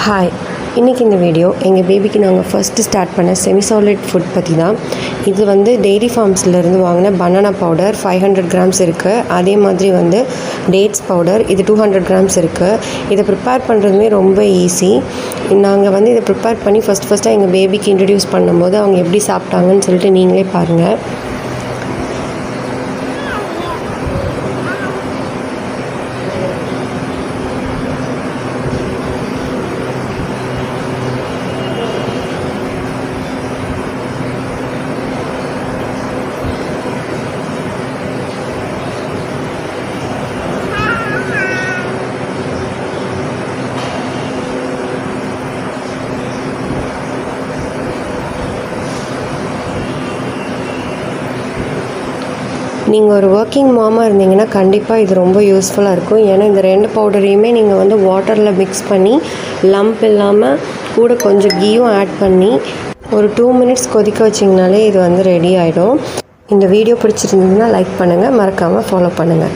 Hi, இன்றைக்கி இந்த video எங்கள் பேபிக்கு நாங்கள் ஃபஸ்ட்டு ஸ்டார்ட் பண்ண செமி சாலிட் ஃபுட் பற்றி தான். இது வந்து டெய்ரி ஃபார்ம்ஸ்லேருந்து வாங்கின பனானா பவுடர் 500 கிராம்ஸ் இருக்குது. அதே மாதிரி டேட்ஸ் பவுடர் இது 200 கிராம்ஸ் இருக்குது. இதை ப்ரிப்பேர் பண்ணுறதுமே ரொம்ப ஈஸி. நாங்கள் இதை ப்ரிப்பேர் பண்ணி ஃபஸ்ட்டாக எங்கள் பேபிக்கு இன்ட்ரடியூஸ் பண்ணும்போது அவங்க எப்படி சாப்பிட்டாங்கன்னு சொல்லிட்டு நீங்களே பாருங்கள். நீங்கள் ஒரு ஒர்க்கிங் மாமாக இருந்தீங்கன்னா கண்டிப்பாக இது ரொம்ப யூஸ்ஃபுல்லாக இருக்கும். ஏன்னா இந்த 2 பவுடரையுமே நீங்கள் வாட்டரில் மிக்ஸ் பண்ணி லம்ப் இல்லாமல் கூட கொஞ்சம் கீயும் ஆட் பண்ணி ஒரு 2 மினிட்ஸ் கொதிக்க வச்சிங்கனாலே இது ரெடி ஆகிடும். இந்த வீடியோ பிடிச்சிருந்ததுன்னா லைக் பண்ணுங்கள், மறக்காமல் ஃபாலோ பண்ணுங்கள்.